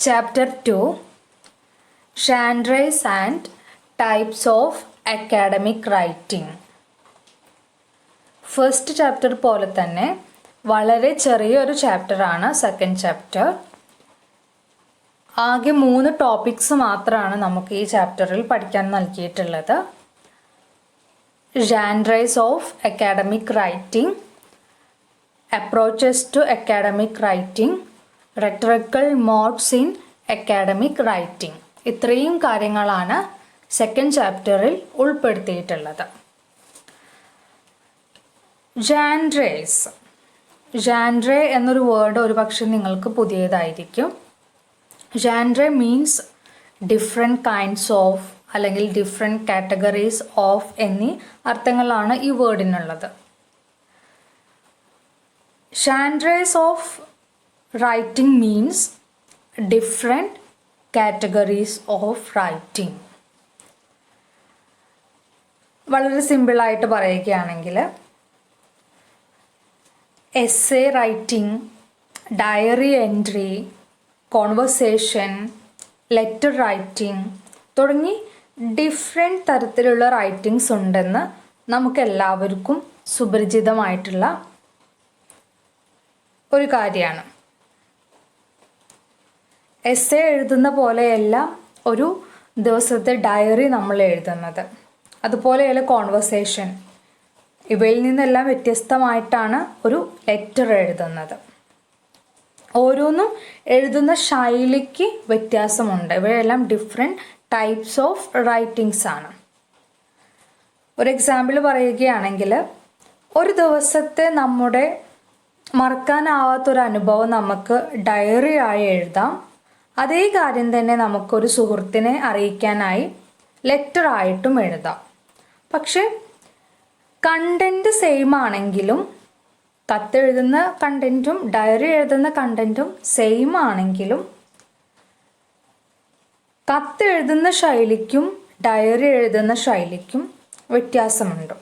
Chapter 2 Genres and Types of Academic Writing. First chapter പോലെ തന്നെ വളരെ ചെറിയൊരു ചാപ്റ്ററാണ് സെക്കൻഡ് ചാപ്റ്റർ. ആകെ 3 ടോപ്പിക്സ് മാത്രമാണ് നമുക്ക് ഈ ചാപ്റ്ററിൽ പഠിക്കാൻ നൽകിയിട്ടുള്ളത്. Genres of Academic Writing, Approaches to Academic Writing, Rhetorical Modes in Academic Writing. ഇത്രയും കാര്യങ്ങളാണ് സെക്കൻഡ് ചാപ്റ്ററിൽ ഉൾപ്പെടുത്തിയിട്ടുള്ളത്. ജാൻഡ്രേസ്. ജാൻഡ്രേ എന്നൊരു വേർഡ് ഒരുപക്ഷെ നിങ്ങൾക്ക് പുതിയതായിരിക്കും. Genre means different kinds of അല്ലെങ്കിൽ ഡിഫറെൻറ്റ് കാറ്റഗറീസ് ഓഫ് എന്നീ അർത്ഥങ്ങളാണ് ഈ വേർഡിനുള്ളത്. Genres of writing means different categories of writing. വളരെ സിമ്പിളായിട്ട് പറയുകയാണെങ്കിൽ essay writing, diary entry, conversation, letter writing തുടങ്ങി ഡിഫറെൻറ്റ് തരത്തിലുള്ള റൈറ്റിംഗ്സ് ഉണ്ടെന്ന് നമുക്കെല്ലാവർക്കും സുപരിചിതമായിട്ടുള്ള ഒരു കാര്യമാണ്. എസ്സേ എഴുതുന്ന പോലെയല്ല ഒരു ദിവസത്തെ ഡയറി നമ്മൾ എഴുതുന്നത്, അതുപോലെയല്ല കോൺവെർസേഷൻ. ഇവയിൽ നിന്നെല്ലാം വ്യത്യസ്തമായിട്ടാണ് ഒരു ലെറ്റർ എഴുതുന്നത്. ഓരോന്നും എഴുതുന്ന ശൈലിക്ക് വ്യത്യാസമുണ്ട്. ഇവയെല്ലാം ഡിഫറെൻറ്റ് ടൈപ്സ് ഓഫ് റൈറ്റിംഗ്സ് ആണ്. ഒരു എക്സാമ്പിൾ പറയുകയാണെങ്കിൽ, ഒരു ദിവസത്തെ നമ്മുടെ മറക്കാനാവാത്തൊരു അനുഭവം നമുക്ക് ഡയറി ആയി എഴുതാം. അതേ കാര്യം തന്നെ നമുക്കൊരു സുഹൃത്തിനെ അറിയിക്കാനായി ലെറ്റർ ആയിട്ടും എഴുതാം. പക്ഷെ കണ്ടൻറ്റ് സെയിം ആണെങ്കിലും, കത്തെഴുതുന്ന കണ്ടൻറ്റും ഡയറി എഴുതുന്ന കണ്ടൻറ്റും സെയിം ആണെങ്കിലും കത്തെഴുതുന്ന ശൈലിക്കും ഡയറി എഴുതുന്ന ശൈലിക്കും വ്യത്യാസമുണ്ട്.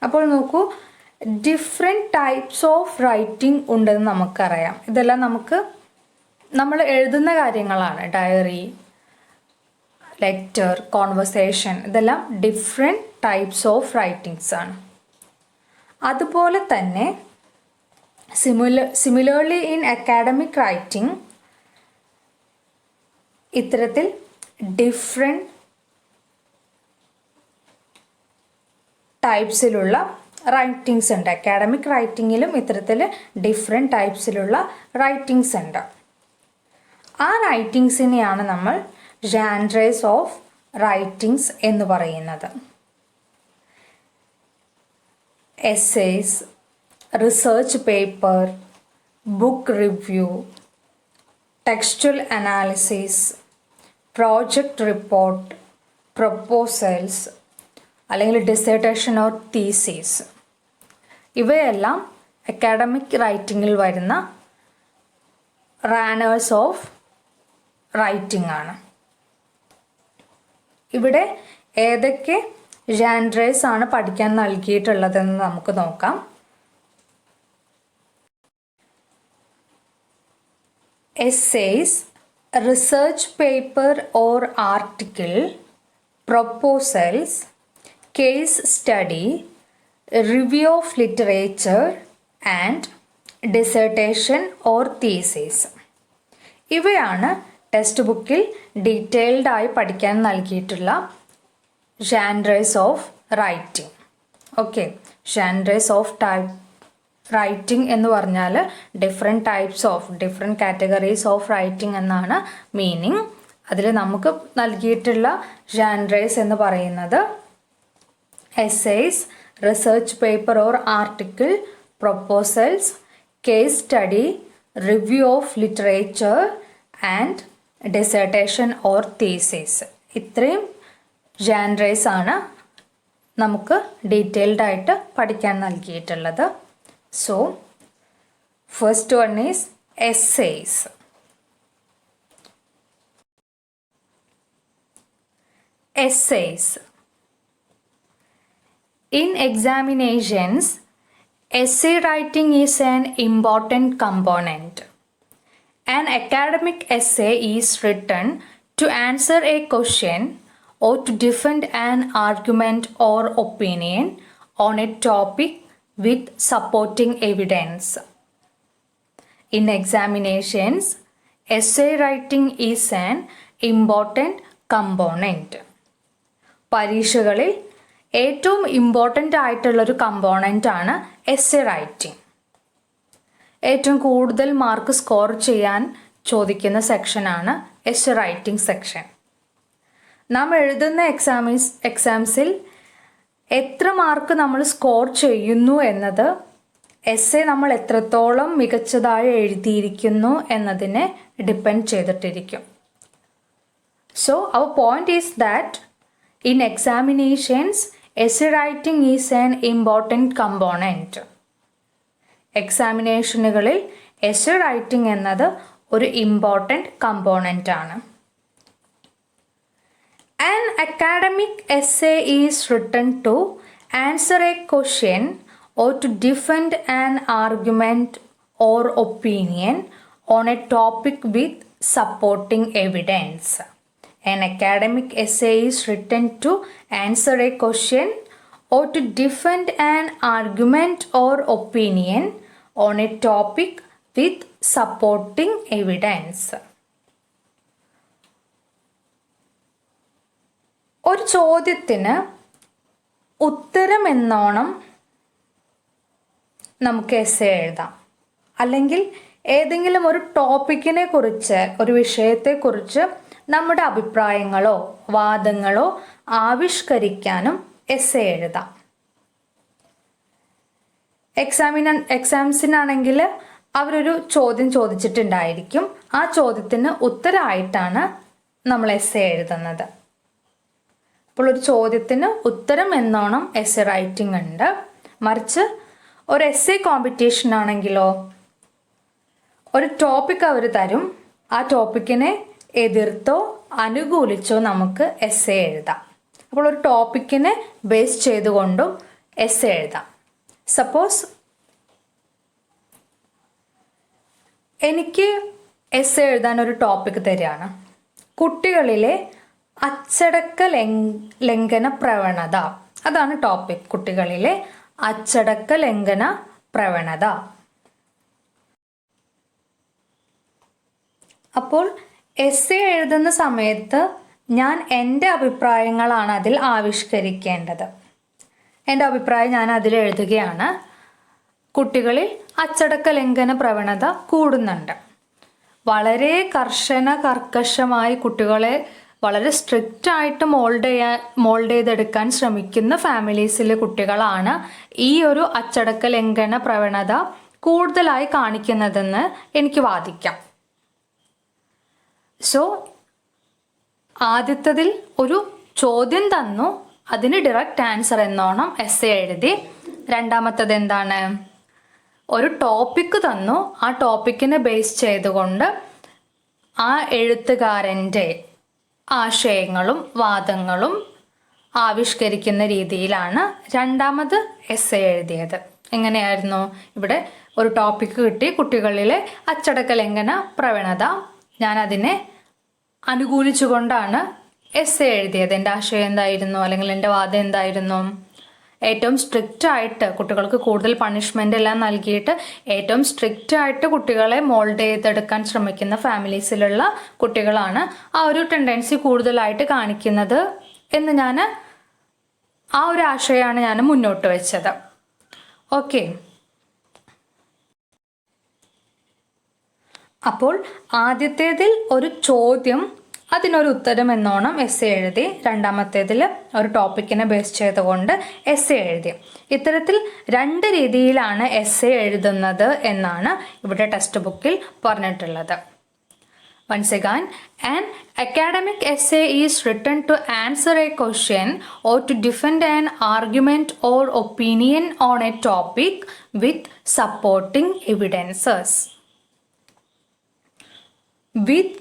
അപ്പോൾ നോക്കൂ, ഡിഫറെൻറ്റ് ടൈപ്സ് ഓഫ് റൈറ്റിംഗ് ഉണ്ടെന്ന് നമുക്കറിയാം. ഇതെല്ലാം നമ്മൾ എഴുതുന്ന കാര്യങ്ങളാണ്. ഡയറി, ലെറ്റർ, കോൺവെർസേഷൻ, ഇതെല്ലാം ഡിഫറെൻറ്റ് ടൈപ്സ് ഓഫ് റൈറ്റിംഗ്സ് ആണ്. അതുപോലെ തന്നെ സിമിലർലി ഇൻ അക്കാഡമിക് റൈറ്റിംഗ് ഇത്തരത്തിൽ ഡിഫറെൻറ്റ് ടൈപ്സിലുള്ള റൈറ്റിംഗ്സ് ഉണ്ട്. അക്കാഡമിക് റൈറ്റിങ്ങിലും ഇത്തരത്തിൽ ഡിഫറെൻറ്റ് ടൈപ്സിലുള്ള റൈറ്റിംഗ്സ് ഉണ്ട്. ആ റൈറ്റിംഗ്സിനെയാണ് നമ്മൾ ജാൻഡ്രേസ് ഓഫ് റൈറ്റിംഗ്സ് എന്ന് പറയുന്നത്. Essays, research paper, book review, textual analysis, project report, proposals അല്ലെങ്കിൽ ഡിസർട്ടേഷൻ ഓർ തീസിസ്, ഇവയെല്ലാം അക്കാഡമിക് റൈറ്റിങ്ങിൽ വരുന്ന റാനേഴ്സ് ഓഫ് റൈറ്റിംഗ് ആണ്. ഇവിടെ ഏതൊക്കെ ജാൻഡ്രേസ് ആണ് പഠിക്കാൻ നൽകിയിട്ടുള്ളതെന്ന് നമുക്ക് നോക്കാം. Essays, research paper or article, proposals, case study, review of literature and dissertation or thesis. ഇവയാണ് ടെക്സ്റ്റ് ബുക്കിൽ ഡീറ്റെയിൽഡ് ആയി പഠിക്കാൻ നൽകിയിട്ടുള്ള genres of writing. Okay, genres of writing എന്ന് പറഞ്ഞാൽ different types of different categories of writing എന്നാണ് meaning. അതിൽ നമുക്ക് നൽകിയിട്ടുള്ള ജാൻഡ്രേസ് എന്ന് പറയുന്നത് essays, research paper or article, proposals, case study, review of literature and dissertation or thesis. ഇത്രയും genres ആണ് നമുക്ക് ഡീറ്റെയിൽഡ് ആയിട്ട് പഠിക്കാൻ നൽകിയിട്ടുള്ളത്. So first one is essays. Essays. In examinations, essay writing is an important component. An academic essay is written to answer a question or to defend an argument or opinion on a topic with supporting evidence. In examinations, essay writing is an important component. പരീക്ഷകളിൽ ഏറ്റവും important ആയിട്ടുള്ളൊരു component ആണ് essay writing. ഏറ്റവും കൂടുതൽ mark score ചെയ്യാൻ ചോദിക്കുന്ന സെക്ഷനാണ് essay writing section. നാം എഴുതുന്ന എക്സാംസിൽ എത്ര മാർക്ക് നമ്മൾ സ്കോർ ചെയ്യുന്നു എന്നത് എസ്സേ നമ്മൾ എത്രത്തോളം മികച്ചതായി എഴുതിയിരിക്കുന്നു എന്നതിനെ ഡിപ്പെൻഡ് ചെയ്തിട്ടിരിക്കും. So our point is that in examinations, essay writing is an important component. എക്സാമിനേഷനുകളിൽ essay writing എന്നത് ഒരു ഇമ്പോർട്ടൻ്റ് കമ്പോണൻ്റ് ആണ്. An academic essay is written to answer a question or to defend an argument or opinion on a topic with supporting evidence. An academic essay is written to answer a question or to defend an argument or opinion on a topic with supporting evidence. ഒരു ചോദ്യത്തിന് ഉത്തരം എന്നോണം നമുക്ക് essay എഴുതാം. അല്ലെങ്കിൽ ഏതെങ്കിലും ഒരു ടോപ്പിക്കിനെ കുറിച്ച്, ഒരു വിഷയത്തെക്കുറിച്ച് നമ്മുടെ അഭിപ്രായങ്ങളോ വാദങ്ങളോ ആവിഷ്കരിക്കാനും എസ്സേ എഴുതാം. എക്സാംസിനാണെങ്കിൽ അവരൊരു ചോദ്യം ചോദിച്ചിട്ടുണ്ടായിരിക്കും. ആ ചോദ്യത്തിന് ഉത്തരമായിട്ടാണ് നമ്മൾ എസ്സേ എഴുതുന്നത്. അപ്പോൾ ഒരു ചോദ്യത്തിന് ഉത്തരം എന്നോണം എസ്സേ റൈറ്റിംഗ് ഉണ്ട്. മറിച്ച് ഒരു എസ്സേ കോമ്പറ്റീഷൻ ആണെങ്കിലോ ഒരു ടോപ്പിക് അവർ തരും. ആ ടോപ്പിക്കിനെ എതിർത്തോ അനുകൂലിച്ചോ നമുക്ക് എസ്സേ എഴുതാം. അപ്പോൾ ഒരു ടോപ്പിക്കിനെ ബേസ് ചെയ്തുകൊണ്ടും എസ്സേ എഴുതാം. സപ്പോസ് എനിക്ക് എസ്സേ എഴുതാൻ ഒരു ടോപ്പിക് തരികയാണ്, കുട്ടികളിലെ അച്ചടക്ക ലംഘന പ്രവണത. അതാണ് ടോപ്പിക്, കുട്ടികളിലെ അച്ചടക്ക ലംഘന പ്രവണത. അപ്പോൾ എസ്സേ എഴുതുന്ന സമയത്ത് ഞാൻ എൻ്റെ അഭിപ്രായങ്ങളാണ് അതിൽ ആവിഷ്കരിക്കേണ്ടത്. എൻ്റെ അഭിപ്രായം ഞാൻ അതിൽ എഴുതുകയാണ്. കുട്ടികളിൽ അച്ചടക്ക ലംഘന പ്രവണത കൂടുന്നുണ്ട്. വളരെ കർക്കശമായി കുട്ടികളെ വളരെ സ്ട്രിക്റ്റ് ആയിട്ട് മോൾഡ് ചെയ്തെടുക്കാൻ ശ്രമിക്കുന്ന ഫാമിലീസിലെ കുട്ടികളാണ് ഈ ഒരു അച്ചടക്ക ലംഘന പ്രവണത കൂടുതലായി കാണിക്കുന്നതെന്ന് എനിക്ക് വാദിക്കാം. സോ ആദ്യത്തതിൽ ഒരു ചോദ്യം തന്നു, അതിന് ഡയറക്റ്റ് ആൻസർ എന്നോണം എസ്സേ എഴുതി. രണ്ടാമത്തത് എന്താണ്, ഒരു ടോപ്പിക്ക് തന്നു, ആ ടോപ്പിക്കിനെ ബേസ് ചെയ്തുകൊണ്ട് ആ എഴുത്തുകാരൻ്റെ ആശയങ്ങളും വാദങ്ങളും ആവിഷ്കരിക്കുന്ന രീതിയിലാണ് രണ്ടാമത് എസ്സേ എഴുതിയത്. എങ്ങനെയായിരുന്നു, ഇവിടെ ഒരു ടോപ്പിക്ക് കിട്ടി, കുട്ടികളിലെ അച്ചടക്ക ലംഘന പ്രവണത. ഞാൻ അതിനെ അനുകൂലിച്ചുകൊണ്ടാണ് എസ്സേ എഴുതിയത്. എൻ്റെ ആശയം എന്തായിരുന്നു, അല്ലെങ്കിൽ എൻ്റെ വാദം എന്തായിരുന്നു, ഏറ്റവും സ്ട്രിക്റ്റ് ആയിട്ട് കുട്ടികൾക്ക് കൂടുതൽ പണിഷ്മെൻ്റ് എല്ലാം നൽകിയിട്ട് ഏറ്റവും സ്ട്രിക്റ്റ് ആയിട്ട് കുട്ടികളെ മോൾഡ് ചെയ്തെടുക്കാൻ ശ്രമിക്കുന്ന ഫാമിലീസിലുള്ള കുട്ടികളാണ് ആ ഒരു ടെൻഡൻസി കൂടുതലായിട്ട് കാണിക്കുന്നത് എന്ന് ആ ഒരു ആശയമാണ് ഞാൻ മുന്നോട്ട് വെച്ചത്. ഓക്കെ, അപ്പോൾ ആദ്യത്തേതിൽ ഒരു ചോദ്യം, അതിനൊരു ഉത്തരം എന്നോണം എസ്സേ എഴുതി. രണ്ടാമത്തേതിൽ ഒരു ടോപ്പിക്കിനെ ബേസ് ചെയ്തുകൊണ്ട് എസ്സേ എഴുതി. ഇത്തരത്തിൽ രണ്ട് രീതിയിലാണ് എസ്സേ എഴുതുന്നത് എന്നാണ് ഇവിടെ ടെക്സ്റ്റ് ബുക്കിൽ പറഞ്ഞിട്ടുള്ളത്. Once again, an academic essay is written to answer a question or to defend an argument or opinion on a topic with supporting evidences. With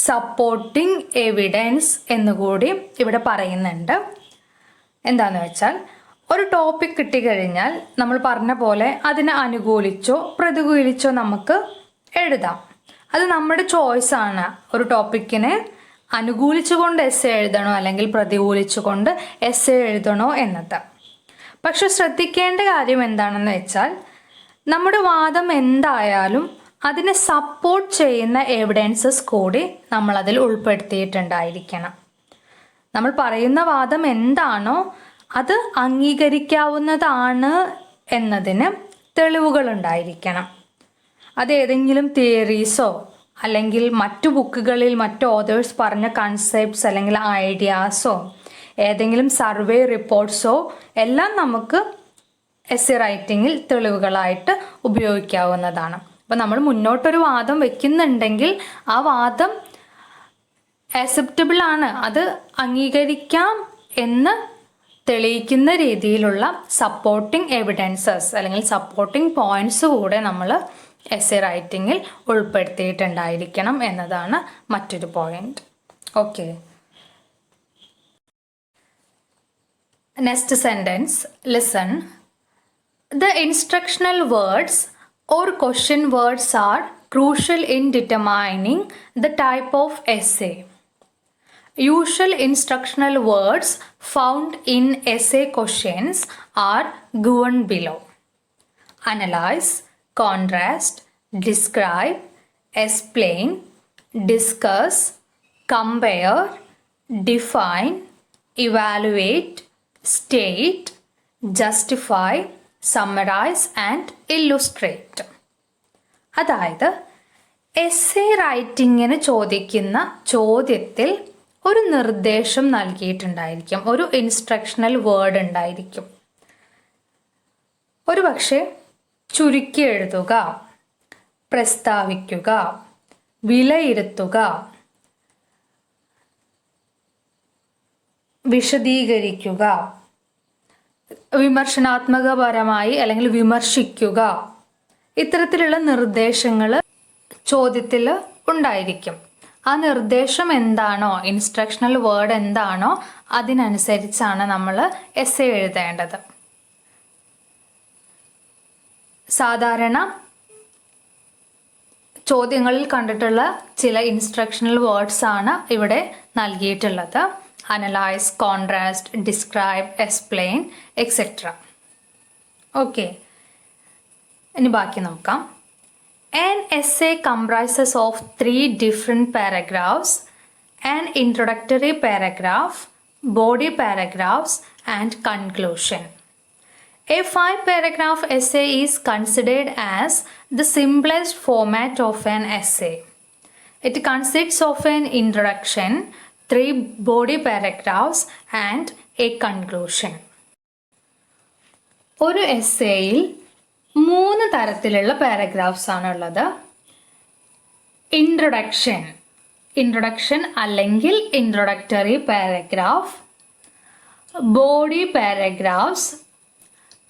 supporting evidence എന്നുകൂടി ഇവിടെ പറയുന്നുണ്ട്. എന്താണെന്ന് വെച്ചാൽ, ഒരു ടോപ്പിക് കിട്ടിക്കഴിഞ്ഞാൽ നമ്മൾ പറഞ്ഞ പോലെ അതിനെ അനുകൂലിച്ചോ പ്രതികൂലിച്ചോ നമുക്ക് എഴുതാം. അത് നമ്മുടെ ചോയ്സാണ്. ഒരു ടോപ്പിക്കിനെ അനുകൂലിച്ചുകൊണ്ട് എസ്സേ എഴുതണോ അല്ലെങ്കിൽ പ്രതികൂലിച്ചുകൊണ്ട് എസ്സേ എഴുതണോ എന്നത്. പക്ഷെ ശ്രദ്ധിക്കേണ്ട കാര്യം എന്താണെന്ന് വെച്ചാൽ, നമ്മുടെ വാദം എന്തായാലും അതിനെ സപ്പോർട്ട് ചെയ്യുന്ന എവിഡൻസസ് കൂടി നമ്മളതിൽ ഉൾപ്പെടുത്തിയിട്ടുണ്ടായിരിക്കണം. നമ്മൾ പറയുന്ന വാദം എന്താണോ അത് അംഗീകരിക്കാവുന്നതാണ് എന്നതിന് തെളിവുകൾ ഉണ്ടായിരിക്കണം. അത് ഏതെങ്കിലും തിയറീസോ അല്ലെങ്കിൽ മറ്റു ബുക്കുകളിൽ മറ്റു ഓതേഴ്സ് പറഞ്ഞ കൺസെപ്റ്റ്സ് അല്ലെങ്കിൽ ഐഡിയാസോ ഏതെങ്കിലും സർവേ റിപ്പോർട്ട്സോ എല്ലാം നമുക്ക് എസ്സേ റൈറ്റിങ്ങിൽ തെളിവുകളായിട്ട് ഉപയോഗിക്കാവുന്നതാണ്. അപ്പം നമ്മൾ മുന്നോട്ടൊരു വാദം വെക്കുന്നുണ്ടെങ്കിൽ ആ വാദം ആക്സെപ്റ്റബിൾ ആണ്, അത് അംഗീകരിക്കാം എന്ന് തെളിയിക്കുന്ന രീതിയിലുള്ള സപ്പോർട്ടിംഗ് എവിഡൻസസ് അല്ലെങ്കിൽ സപ്പോർട്ടിംഗ് പോയിന്റ്സ് കൂടെ നമ്മൾ എസ്സേ റൈറ്റിങ്ങിൽ ഉൾപ്പെടുത്തിയിട്ടുണ്ടായിരിക്കണം എന്നതാണ് മറ്റൊരു point. Okay, next sentence listen. The instructional words or question words are crucial in determining the type of essay. Usual instructional words found in essay questions are given below. Analyze, contrast, describe, explain, discuss, compare, define, evaluate, state, justify, summarize and illustrate. അതായത് essay റൈറ്റിങ്ങിന് ചോദിക്കുന്ന ചോദ്യത്തിൽ ഒരു നിർദ്ദേശം നൽകിയിട്ടുണ്ടായിരിക്കും, ഒരു instructional word ഉണ്ടായിരിക്കും. ഒരു പക്ഷേ ചുരുക്കി എഴുതുക, പ്രസ്താവിക്കുക, വിലയിരുത്തുക, വിശദീകരിക്കുക, വിമർശനാത്മകപരമായി അല്ലെങ്കിൽ വിമർശിക്കുക, ഇത്തരത്തിലുള്ള നിർദ്ദേശങ്ങൾ ചോദ്യത്തിൽ ഉണ്ടായിരിക്കും. ആ നിർദ്ദേശം എന്താണോ, ഇൻസ്ട്രക്ഷണൽ വേർഡ് എന്താണോ അതിനനുസരിച്ചാണ് നമ്മൾ എസ്സേ എഴുതേണ്ടത്. സാധാരണ ചോദ്യങ്ങളിൽ കണ്ടിട്ടുള്ള ചില ഇൻസ്ട്രക്ഷണൽ വേർഡ്സ് ആണ് ഇവിടെ നൽകിയിട്ടുള്ളത്. Analyse, contrast, describe, explain, etcetera. Okay, ഇനി ബാക്കി നോക്കാം. An essay comprises of 3 different paragraphs, an introductory paragraph, body paragraphs, and conclusion. A 5-paragraph essay is considered as the simplest format of an essay. It consists of an introduction, 3 body paragraphs, and a conclusion. ഒരു എസ്സേയിൽ 3 തരത്തിലുള്ള paragraphs ആണുള്ളത്. Introduction അല്ലെങ്കിൽ introductory paragraph, body paragraphs,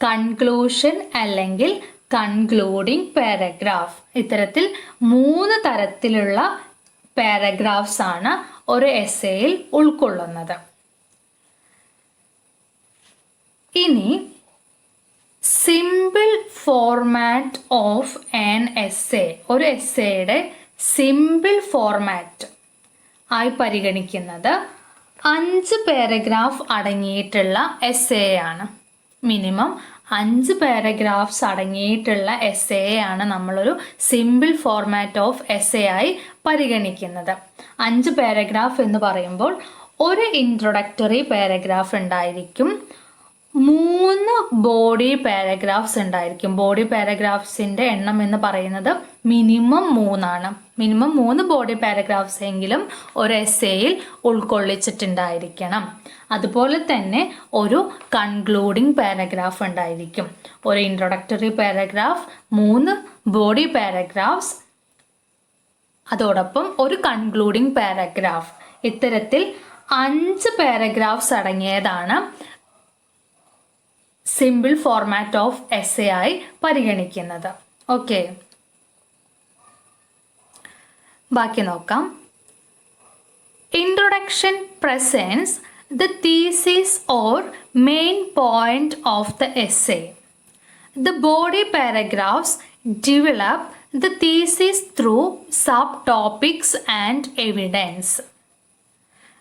conclusion അല്ലെങ്കിൽ concluding paragraph. ഇത്തരത്തിൽ 3 തരത്തിലുള്ള paragraphs ആണ് ഒരു എസ്സേയിൽ ഉൾക്കൊള്ളുന്നത്. ഇനി simple format of an essay, ഒരു എസ്സേയുടെ സിമ്പിൾ ഫോർമാറ്റ് ആയി പരിഗണിക്കുന്നത് 5 പാരഗ്രാഫ് അടങ്ങിയിട്ടുള്ള എസ്സേ ആണ്. മിനിമം 5 പാരഗ്രാഫ്സ് അടങ്ങിയിട്ടുള്ള എസ്സേ ആണ് നമ്മളൊരു സിമ്പിൾ ഫോർമാറ്റ് ഓഫ് എസ്സേ ആയി പരിഗണിക്കുന്നത്. 5 പാരഗ്രാഫ് എന്ന് പറയുമ്പോൾ ഒരു ഇൻട്രൊഡക്ടറി പാരഗ്രാഫ് ഉണ്ടായിരിക്കും, 3 ബോഡി പാരഗ്രാഫ്സ് ഉണ്ടായിരിക്കും. ബോഡി പാരഗ്രാഫ്സിൻ്റെ എണ്ണം എന്ന് പറയുന്നത് മിനിമം 3 ആണ്. മിനിമം 3 ബോഡി പാരഗ്രാഫ്സ് എങ്കിലും ഒരു എസ്സേയിൽ ഉൾക്കൊള്ളിച്ചിട്ടുണ്ടായിരിക്കണം. അതുപോലെ തന്നെ ഒരു കൺക്ലൂഡിംഗ് പാരഗ്രാഫ് ഉണ്ടായിരിക്കും. ഒരു ഇൻട്രൊഡക്ടറി പാരഗ്രാഫ്, 3 ബോഡി പാരഗ്രാഫ്സ്, അതോടൊപ്പം ഒരു കൺക്ലൂഡിംഗ് പാരഗ്രാഫ്. ഇത്തരത്തിൽ 5 പാരഗ്രാഫ്സ് അടങ്ങിയതാണ് സിമ്പിൾ ഫോർമാറ്റ് ഓഫ് എസ്സേ ആയി പരിഗണിക്കുന്നത്. ഓക്കെ, ബാക്കി നോക്കാം. Introduction presents the thesis or main point of the essay. The body paragraphs develop the thesis through subtopics and evidence.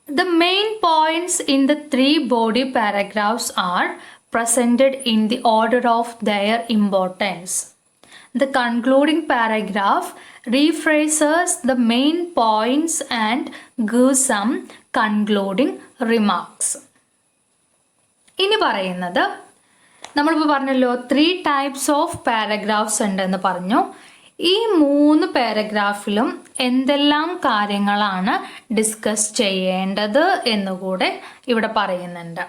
The main points in the 3 body paragraphs are presented in the order of their importance. The concluding paragraph rephrases the main points and gives some concluding remarks. ഇനി പറയുന്നത് നമ്മളിപ്പോൾ പറഞ്ഞല്ലോ 3 types of paragraphs ഉണ്ടെന്ന് പറഞ്ഞു. ഈ 3 പാരഗ്രാഫിലും എന്തെല്ലാം കാര്യങ്ങളാണ് discuss ചെയ്യേണ്ടത് എന്നുകൂടെ ഇവിടെ പറയുന്നുണ്ട്.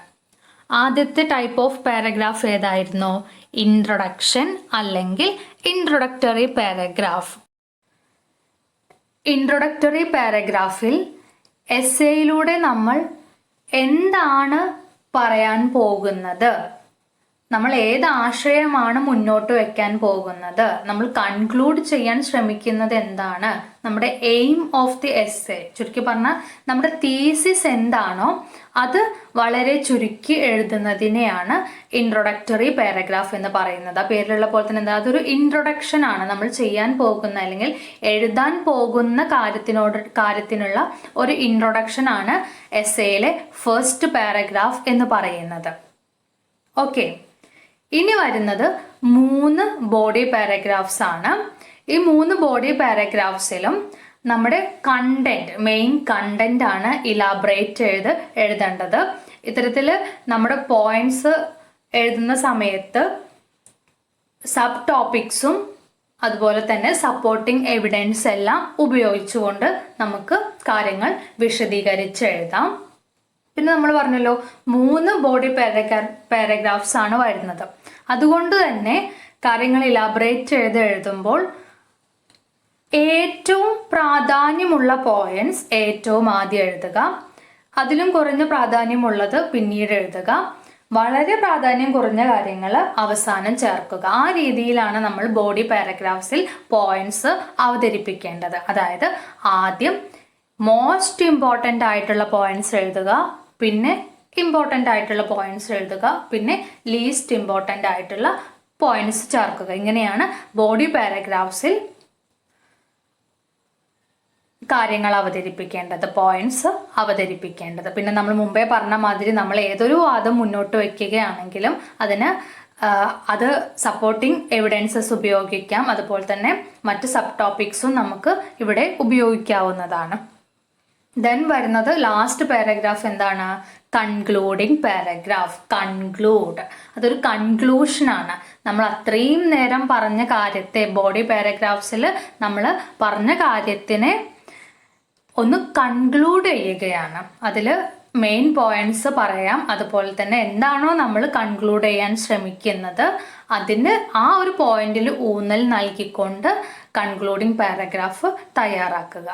ആദ്യത്തെ ടൈപ്പ് ഓഫ് പാരഗ്രാഫ് ഏതായിരുന്നു? ഇൻട്രൊഡക്ഷൻ അല്ലെങ്കിൽ ഇൻട്രൊഡക്ടറി പാരഗ്രാഫ്. ഇൻട്രൊഡക്ടറി പാരഗ്രാഫിൽ എസ്സേയിലൂടെ നമ്മൾ എന്താണ് പറയാൻ പോകുന്നത്, നമ്മൾ ഏത് ആശയമാണ് മുന്നോട്ട് വെക്കാൻ പോകുന്നത്, നമ്മൾ കൺക്ലൂഡ് ചെയ്യാൻ ശ്രമിക്കുന്നത് എന്താണ്, നമ്മുടെ എയിം ഓഫ് ദി എസ്സേ, ചുരുക്കി പറഞ്ഞാൽ നമ്മുടെ തീസിസ് എന്താണോ അത് വളരെ ചുരുക്കി എഴുതുന്നതിനെയാണ് ഇൻട്രൊഡക്ടറി പാരഗ്രാഫ് എന്ന് പറയുന്നത്. ആ പേരിലുള്ള പോലെ തന്നെ എന്താ, അതൊരു ഇൻട്രൊഡക്ഷൻ ആണ്. നമ്മൾ ചെയ്യാൻ പോകുന്ന അല്ലെങ്കിൽ എഴുതാൻ പോകുന്ന കാര്യത്തിനുള്ള ഒരു ഇൻട്രൊഡക്ഷൻ ആണ് എസ്സേയിലെ ഫസ്റ്റ് പാരഗ്രാഫ് എന്ന് പറയുന്നത്. ഓക്കെ, ഇനി വരുന്നത് 3 ബോഡി പാരഗ്രാഫ്സ് ആണ്. ഈ 3 ബോഡി പാരഗ്രാഫ്സിലും നമ്മുടെ കണ്ടന്റ്, മെയിൻ കണ്ടന്റ് ആണ് ഇലാബറേറ്റ് ചെയ്ത് എഴുതേണ്ടത്. ഇത്തരത്തിൽ നമ്മുടെ പോയിന്റ്സ് എഴുതുന്ന സമയത്ത് സബ് ടോപ്പിക്സും അതുപോലെ തന്നെ സപ്പോർട്ടിംഗ് എവിഡൻസ് എല്ലാം ഉപയോഗിച്ചുകൊണ്ട് നമുക്ക് കാര്യങ്ങൾ വിശദീകരിച്ച് എഴുതാം. പിന്നെ നമ്മൾ പറഞ്ഞല്ലോ 3 ബോഡി പാരഗ്രാഫ്സ് ആണ് വരുന്നത്. അതുകൊണ്ട് തന്നെ കാര്യങ്ങൾ ഇലാബറേറ്റ് ചെയ്ത് എഴുതുമ്പോൾ ഏറ്റവും പ്രാധാന്യമുള്ള പോയിന്റ്സ് ഏറ്റവും ആദ്യം എഴുതുക, അതിലും കുറഞ്ഞ പ്രാധാന്യമുള്ളത് പിന്നീട് എഴുതുക, വളരെ പ്രാധാന്യം കുറഞ്ഞ കാര്യങ്ങൾ അവസാനം ചേർക്കുക. ആ രീതിയിലാണ് നമ്മൾ ബോഡി പാരഗ്രാഫ്സിൽ പോയിന്റ്സ് അവതരിപ്പിക്കേണ്ടത്. അതായത് ആദ്യം മോസ്റ്റ് ഇമ്പോർട്ടൻ്റ് ആയിട്ടുള്ള പോയിന്റ്സ് എഴുതുക, പിന്നെ ഇമ്പോർട്ടൻ്റ് ആയിട്ടുള്ള പോയിന്റ്സ് എഴുതുക, പിന്നെ ലീസ്റ്റ് ഇമ്പോർട്ടൻ്റ് ആയിട്ടുള്ള പോയിന്റ്സ് ചേർക്കുക. ഇങ്ങനെയാണ് ബോഡി പാരഗ്രാഫ്സിൽ കാര്യങ്ങൾ അവതരിപ്പിക്കേണ്ടത്, പോയിന്റ്സ് അവതരിപ്പിക്കേണ്ടത്. പിന്നെ നമ്മൾ മുമ്പേ പറഞ്ഞ മാതിരി നമ്മൾ ഏതൊരു വാദം മുന്നോട്ട് വയ്ക്കുകയാണെങ്കിലും അത് സപ്പോർട്ടിംഗ് എവിഡൻസസ് ഉപയോഗിക്കാം. അതുപോലെ തന്നെ മറ്റ് സബ് ടോപ്പിക്സും നമുക്ക് ഇവിടെ ഉപയോഗിക്കാവുന്നതാണ്. ദെൻ വരുന്നത് ലാസ്റ്റ് പാരഗ്രാഫ് എന്താണ്? Concluding paragraph. കൺക്ലൂഡ്, അതൊരു കൺക്ലൂഷനാണ്. നമ്മൾ അത്രയും നേരം പറഞ്ഞ കാര്യത്തെ, ബോഡി പാരഗ്രാഫ്സിൽ നമ്മൾ പറഞ്ഞ കാര്യത്തിനെ ഒന്ന് കൺക്ലൂഡ് ചെയ്യുകയാണ്. അതിൽ മെയിൻ പോയിന്റ്സ് പറയാം, അതുപോലെ തന്നെ എന്താണോ നമ്മൾ കൺക്ലൂഡ് ചെയ്യാൻ ശ്രമിക്കുന്നത് അതിന് ആ ഒരു പോയിന്റിൽ ഊന്നൽ നൽകിക്കൊണ്ട് കൺക്ലൂഡിങ് പാരഗ്രാഫ് തയ്യാറാക്കുക.